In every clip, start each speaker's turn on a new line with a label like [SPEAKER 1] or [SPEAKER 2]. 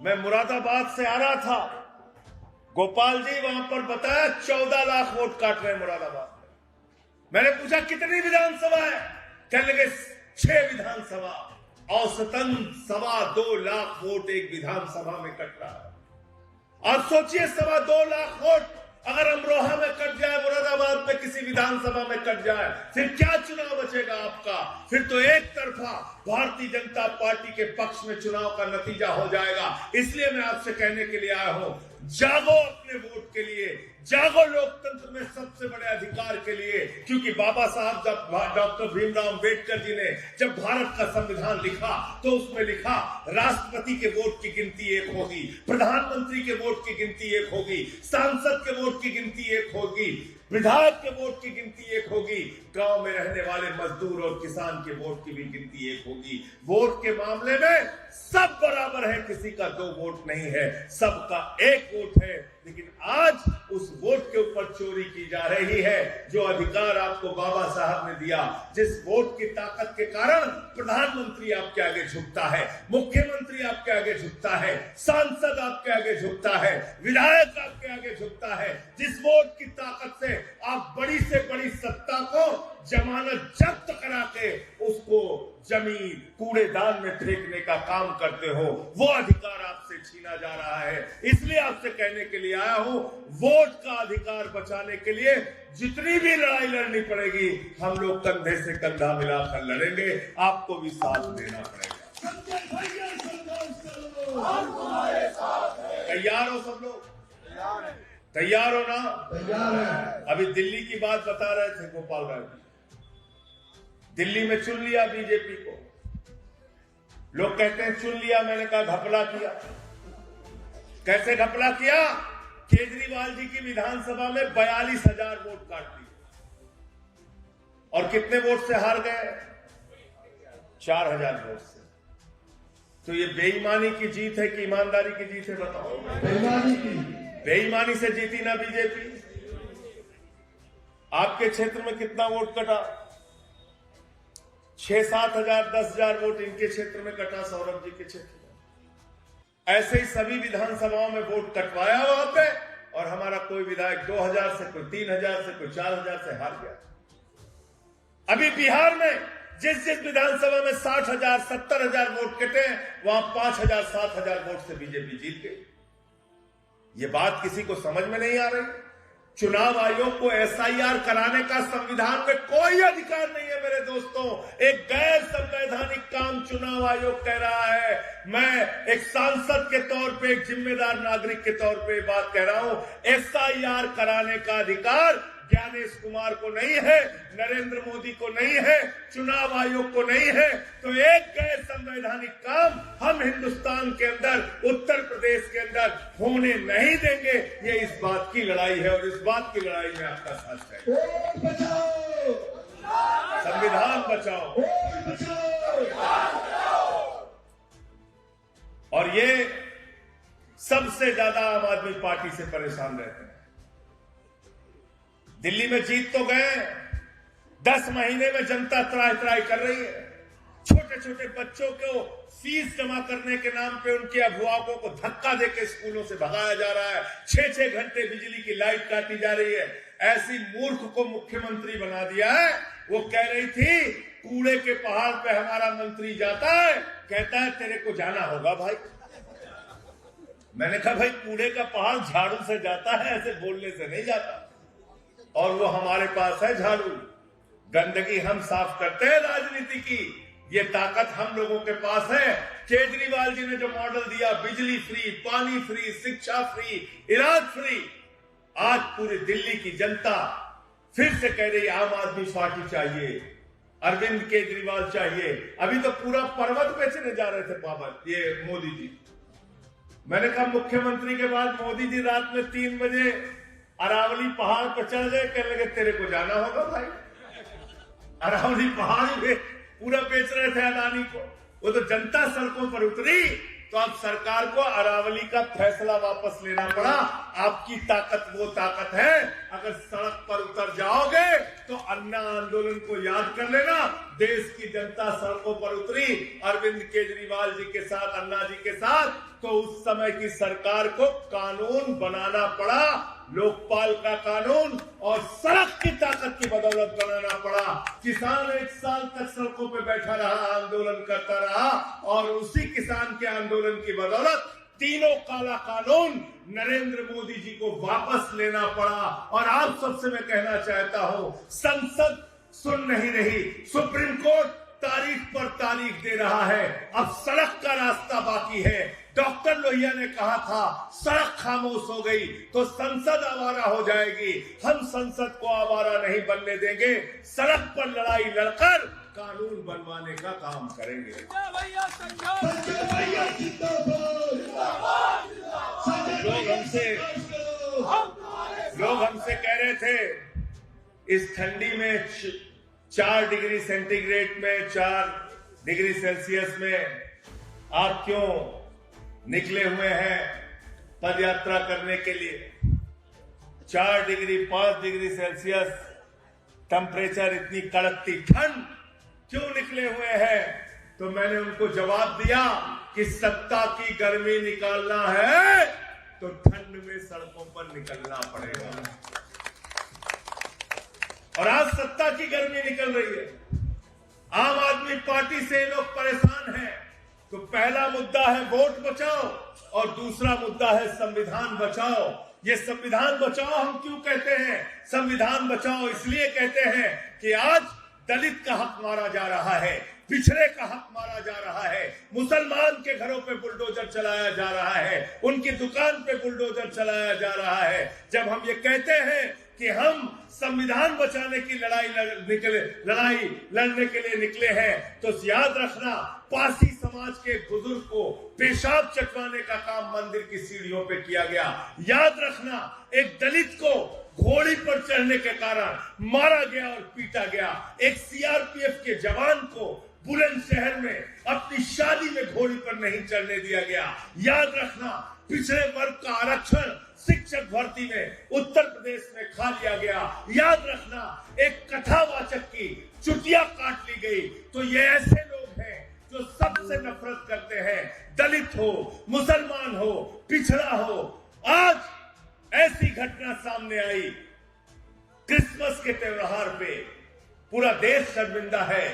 [SPEAKER 1] मैं मुरादाबाद से आ रहा था, गोपाल जी वहां पर बताया 14 लाख वोट काट रहे हैं मुरादाबाद में। मैंने पूछा कितनी विधानसभा है, कहने लगे 6 विधानसभा, औसतन 2.25 लाख वोट एक विधानसभा में कट रहा है। अब सोचिए 2.25 लाख वोट अगर अमरोहा में कट जाए, मुरादाबाद में किसी विधानसभा में कट जाए, फिर क्या चुनाव बचेगा आपका? फिर तो एक तरफा भारतीय जनता पार्टी के पक्ष में चुनाव का नतीजा हो जाएगा। इसलिए मैं आपसे कहने के लिए आया हूं, जागो अपने वोट के लिए, जागो लोकतंत्र में सबसे बड़े अधिकार के लिए। क्योंकि बाबा साहब जब डॉक्टर भीमराव अंबेडकर जी ने जब भारत का संविधान लिखा तो उसमें लिखा राष्ट्रपति के वोट की गिनती 1 होगी, प्रधानमंत्री के वोट की गिनती 1 होगी, सांसद के वोट की गिनती 1 होगी, विधायक के वोट की गिनती 1 होगी, गांव में रहने वाले मजदूर और किसान के वोट की भी गिनती 1 होगी। वोट के मामले में सब बराबर है, किसी का 2 वोट नहीं है, सबका 1 वोट है। लेकिन आज उस वोट के ऊपर चोरी की जा रही है। जो अधिकार आपको बाबा साहब ने दिया, जिस वोट की ताकत के कारण प्रधानमंत्री आपके आगे झुकता है, मुख्यमंत्री आपके आगे झुकता है, सांसद आपके आगे झुकता है, विधायक आपके आगे झुकता है, जिस वोट की ताकत से आप बड़ी से बड़ी सत्ता को जमानत जब्त करा के उसको जमीन कूड़ेदान में फेंकने का काम करते हो, वो अधिकार आपसे छीना जा रहा है। इसलिए आपसे कहने के लिए आया हूं, वोट का अधिकार बचाने के लिए जितनी भी लड़ाई लड़नी पड़ेगी, हम लोग कंधे से कंधा मिलाकर लड़ेंगे, आपको भी साथ देना पड़ेगा। तैयार हो सब लोग? तैयार हो ना?
[SPEAKER 2] तैयार है।
[SPEAKER 1] अभी दिल्ली की बात बता रहे थे गोपाल राय जी, दिल्ली में चुन लिया बीजेपी को। लोग कहते हैं चुन लिया, मैंने कहा घपला किया। कैसे घपला किया? केजरीवाल जी की विधानसभा में 42,000 वोट काट दिए और कितने वोट से हार गए? 4,000 वोट से। तो ये बेईमानी की जीत है कि ईमानदारी की जीत है? बताओ।
[SPEAKER 2] बेईमानी की।
[SPEAKER 1] बेईमानी से जीती ना बीजेपी। आपके क्षेत्र में कितना वोट कटा? 6-7 हजार 10,000 वोट इनके क्षेत्र में कटा, सौरभ जी के क्षेत्र में। ऐसे ही सभी विधानसभाओं में वोट कटवाया वहां पे, और हमारा कोई विधायक 2,000 से, कोई 3,000 से, कोई 4,000 से हार गया। अभी बिहार में जिस जिस विधानसभा में 60,000 70,000 वोट कटे, वहां 5,000 7,000 वोट से बीजेपी जीत गई। ये बात किसी को समझ में नहीं आ रही। चुनाव आयोग को SIR कराने का संविधान में कोई अधिकार नहीं है मेरे दोस्तों। एक गैर संवैधानिक काम चुनाव आयोग कह रहा है। मैं एक सांसद के तौर पे, एक जिम्मेदार नागरिक के तौर पे बात कह रहा हूं, SIR कराने का अधिकार ज्ञानेश कुमार को नहीं है, नरेंद्र मोदी को नहीं है, चुनाव आयोग को नहीं है। तो एक गैर संवैधानिक काम हम हिंदुस्तान के अंदर, उत्तर प्रदेश के अंदर होने नहीं देंगे। ये इस बात की लड़ाई है और इस बात की लड़ाई में आपका साथ है। संविधान बचाओ। और ये सबसे ज्यादा आम आदमी पार्टी से परेशान रहते हैं। दिल्ली में जीत तो गए, 10 महीने में जनता त्राही कर रही है। छोटे छोटे बच्चों को फीस जमा करने के नाम पे उनके अभिभावकों को धक्का देकर स्कूलों से भगाया जा रहा है। 6-6 घंटे बिजली की लाइट काटी जा रही है। ऐसी मूर्ख को मुख्यमंत्री बना दिया है। वो कह रही थी कूड़े के पहाड़ पे हमारा मंत्री जाता है, कहता है तेरे को जाना होगा भाई। मैंने कहा भाई कूड़े का पहाड़ झाड़ू से जाता है, ऐसे बोलने से नहीं जाता। और वो हमारे पास है झाड़ू, गंदगी हम साफ करते हैं राजनीति की, ये ताकत हम लोगों के पास है। केजरीवाल जी ने जो मॉडल दिया, बिजली फ्री, पानी फ्री, शिक्षा फ्री, इलाज फ्री, आज पूरी दिल्ली की जनता फिर से कह रही आम आदमी पार्टी चाहिए, अरविंद केजरीवाल चाहिए। अभी तो पूरा पर्वत बेचने जा रहे थे पावर ये मोदी जी। मैंने कहा मुख्यमंत्री के बाद मोदी जी रात में 3 बजे अरावली पहाड़ पर चढ़ गए, कहने लगे तेरे को जाना होगा भाई। अरावली पहाड़ में पूरा बेच रहे थे अदानी को। वो तो जनता सड़कों पर उतरी, तो अब सरकार को अरावली का फैसला वापस लेना पड़ा। आपकी ताकत वो ताकत है, अगर सड़क पर उतर जाओगे तो अन्ना आंदोलन को याद कर लेना। देश की जनता सड़कों पर उतरी अरविंद केजरीवाल जी के साथ, अन्ना जी के साथ, तो उस समय की सरकार को कानून बनाना पड़ा, लोकपाल का कानून, और सड़क की ताकत की बदौलत बनाना पड़ा। किसान 1 साल तक सड़कों पे बैठा रहा, आंदोलन करता रहा, और उसी किसान के आंदोलन की बदौलत तीनों काला कानून नरेंद्र मोदी जी को वापस लेना पड़ा। और आप सबसे मैं कहना चाहता हूं, संसद सुन नहीं रही, सुप्रीम कोर्ट तारीख पर तारीख दे रहा है, अब सड़क का रास्ता बाकी है। डॉक्टर लोहिया ने कहा था सड़क खामोश हो गई तो संसद आवारा हो जाएगी। हम संसद को आवारा नहीं बनने देंगे, सड़क पर लड़ाई लड़कर कानून बनवाने का काम करेंगे। लोग हमसे कह रहे थे इस ठंडी में 4 डिग्री सेंटीग्रेड में, 4 डिग्री सेल्सियस में आप क्यों निकले हुए हैं पद यात्रा करने के लिए? 4 डिग्री 5 डिग्री सेल्सियस टेम्परेचर, इतनी कड़कती ठंड, क्यों निकले हुए हैं? तो मैंने उनको जवाब दिया कि सत्ता की गर्मी निकालना है तो ठंड में सड़कों पर निकलना पड़ेगा। और आज सत्ता की गर्मी निकल रही है। आम आदमी पार्टी से लोग परेशान हैं। तो पहला मुद्दा है वोट बचाओ और दूसरा मुद्दा है संविधान बचाओ। ये संविधान बचाओ हम क्यों कहते हैं? संविधान बचाओ इसलिए कहते हैं कि आज दलित का हक मारा जा रहा है, पिछड़े का हक मारा जा रहा है, मुसलमान के घरों पे बुलडोजर चलाया जा रहा है, उनकी दुकान पे बुलडोजर चलाया जा रहा है। जब हम ये कहते हैं कि हम संविधान बचाने की लड़ाई लड़ने के लिए निकले हैं, तो याद रखना पारसी समाज के बुजुर्ग को पेशाब चटवाने का काम मंदिर की सीढ़ियों पे किया गया। याद रखना एक दलित को घोड़ी पर चढ़ने के कारण मारा गया और पीटा गया। एक सीआरपीएफ के जवान को बुलंदशहर में अपनी शादी में घोड़ी पर नहीं चढ़ने दिया गया। याद रखना पिछड़े वर्ग का आरक्षण शिक्षक भर्ती में उत्तर प्रदेश में खा लिया गया। याद रखना एक कथावाचक की चुटिया काट ली गई। तो ये ऐसे लोग हैं जो सबसे नफरत करते हैं, दलित हो, मुसलमान हो, पिछड़ा हो। आज ऐसी घटना सामने आई क्रिसमस के त्योहार पे, पूरा देश शर्मिंदा है।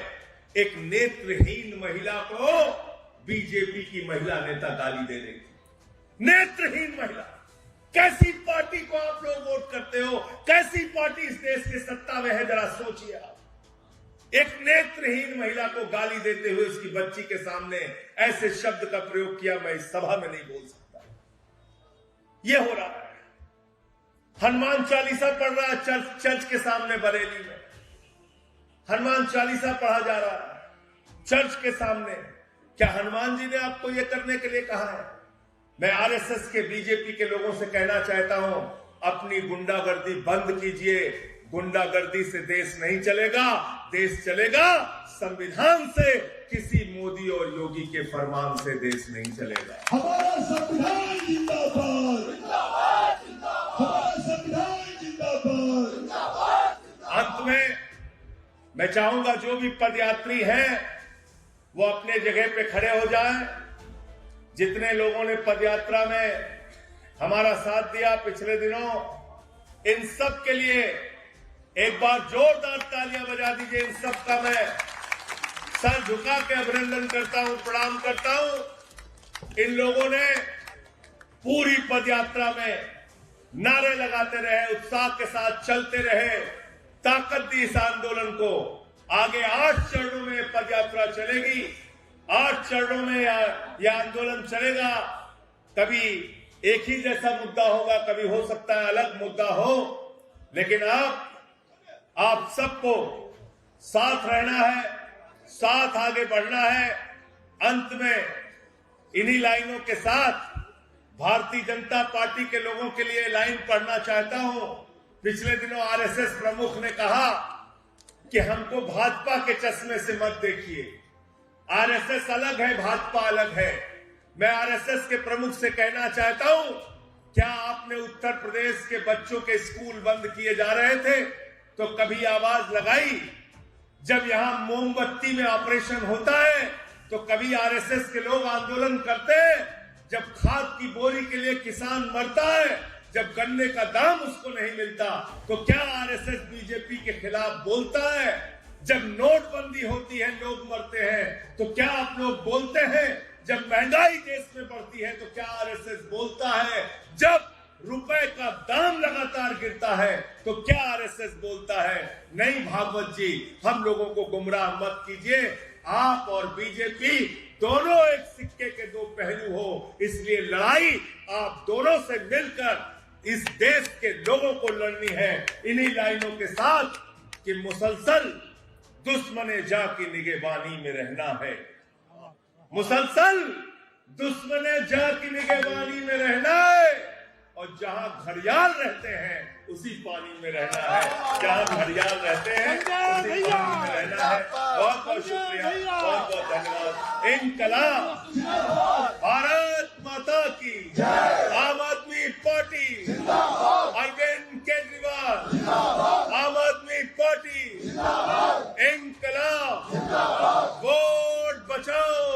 [SPEAKER 1] एक नेत्रहीन महिला को बीजेपी की महिला नेता गाली दे रही थी। नेत्रहीन महिला, कैसी पार्टी को आप लोग वोट करते हो? कैसी पार्टी इस देश के सत्ता में है? जरा सोचिए आप। एक नेत्रहीन महिला को गाली देते हुए उसकी बच्ची के सामने ऐसे शब्द का प्रयोग किया, मैं इस सभा में नहीं बोल सकता। यह हो रहा है। हनुमान चालीसा पढ़ रहा है चर्च के सामने बरेली में, हनुमान चालीसा पढ़ा जा रहा है चर्च के सामने। क्या हनुमान जी ने आपको यह करने के लिए कहा है? मैं आरएसएस के, बीजेपी के लोगों से कहना चाहता हूं, अपनी गुंडागर्दी बंद कीजिए। गुंडागर्दी से देश नहीं चलेगा, देश चलेगा संविधान से। किसी मोदी और योगी के फरमान से देश नहीं चलेगा।
[SPEAKER 2] हमारा संविधान जिंदाबाद, हमारा संविधान जिंदाबाद।
[SPEAKER 1] अंत में मैं चाहूंगा जो भी पदयात्री हैं वो अपने जगह पे खड़े हो जाएं। जितने लोगों ने पदयात्रा में हमारा साथ दिया पिछले दिनों, इन सब के लिए एक बार जोरदार तालियां बजा दीजिए। इन सब का मैं सर झुका के अभिनंदन करता हूं, प्रणाम करता हूं। इन लोगों ने पूरी पदयात्रा में नारे लगाते रहे, उत्साह के साथ चलते रहे, ताकत दी इस आंदोलन को। आगे 8 चरणों में पदयात्रा चलेगी, 8 चरणों में यह आंदोलन चलेगा। कभी एक ही जैसा मुद्दा होगा, कभी हो सकता है अलग मुद्दा हो, लेकिन आप सबको साथ रहना है, साथ आगे बढ़ना है। अंत में इन्हीं लाइनों के साथ भारतीय जनता पार्टी के लोगों के लिए लाइन पढ़ना चाहता हूं। पिछले दिनों आरएसएस प्रमुख ने कहा कि हमको भाजपा के चश्मे से मत देखिए। आरएसएस अलग है, भाजपा अलग है। मैं आरएसएस के प्रमुख से कहना चाहता हूं क्या आपने उत्तर प्रदेश के बच्चों के स्कूल बंद किए जा रहे थे तो कभी आवाज लगाई? जब यहां मोमबत्ती में ऑपरेशन होता है तो कभी आरएसएस के लोग आंदोलन करते हैं? जब खाद की बोरी के लिए किसान मरता है, जब गन्ने का दाम उसको नहीं मिलता, तो क्या आरएसएस बीजेपी के खिलाफ बोलता है? जब नोटबंदी होती है, लोग मरते हैं, तो क्या आप लोग बोलते हैं? जब महंगाई देश में बढ़ती है तो क्या आरएसएस बोलता है? जब रुपए का दाम लगातार गिरता है तो क्या आरएसएस बोलता है? नहीं भागवत जी, हम लोगों को गुमराह मत कीजिए। आप और बीजेपी दोनों एक सिक्के के दो पहलू हो, इसलिए लड़ाई आप दोनों से मिलकर इस देश के लोगों को लड़नी है। इन्हीं लाइनों के साथ कि मुसलसल दुश्मने जा की निगहबानी में रहना है, मुसलसल दुश्मने जा की निगहबानी में रहना है, और जहां घड़ियाल रहते हैं उसी पानी में रहना है। जहां घड़ियाल रहते हैं उसी पानी में रहना है। बहुत बहुत शुक्रिया, बहुत बहुत धन्यवाद। इनकलाब, भारत माता की, आम आदमी पार्टी, अरविंद केजरीवाल, आम आदमी पार्टी, इनकलाब, वोट बचाओ,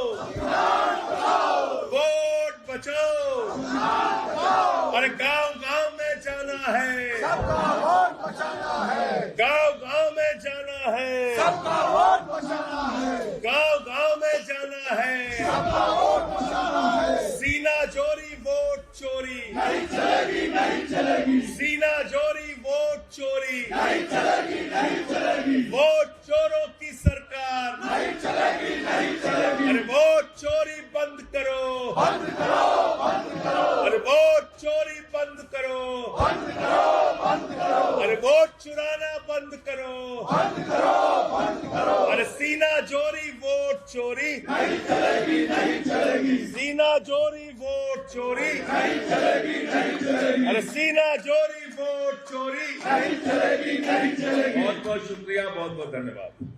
[SPEAKER 1] वोट बचाओ। और गांव-गांव में जाना है,
[SPEAKER 3] सबका वोट बचाना है,
[SPEAKER 1] गांव-गांव में जाना है,
[SPEAKER 3] सबका वोट बचाना है,
[SPEAKER 1] गांव-गांव में जाना है,
[SPEAKER 3] सबका वोट बचाना है।
[SPEAKER 1] सीना जोरी वोट चोरी
[SPEAKER 3] नहीं चलेगी, नहीं चलेगी,
[SPEAKER 1] सीना जोरी वोट चोरी
[SPEAKER 3] नहीं चलेगी, नहीं चलेगी,
[SPEAKER 1] वोट चोरों की सरकार
[SPEAKER 3] नहीं चलेगी, नहीं चलेगी।
[SPEAKER 1] अरे वोट चोरी बंद करो,
[SPEAKER 3] बंद करो, बंद करो,
[SPEAKER 1] अरे वोट चोरी बंद करो,
[SPEAKER 3] बंद करो, बंद करो,
[SPEAKER 1] अरे वोट चुराना बंद करो,
[SPEAKER 3] बंद करो, बंद करो।
[SPEAKER 1] अरे सीना जोरी वोट चोरी
[SPEAKER 3] नहीं चलेगी, नहीं चलेगी,
[SPEAKER 1] सीना जोरी वोट चोरी,
[SPEAKER 3] नहीं चलेगी, नहीं चलेगी,
[SPEAKER 1] अरे सीना जोरी वोट चोरी।
[SPEAKER 3] नहीं चलेगी, नहीं चलेगी।
[SPEAKER 1] बहुत बहुत शुक्रिया, बहुत बहुत धन्यवाद।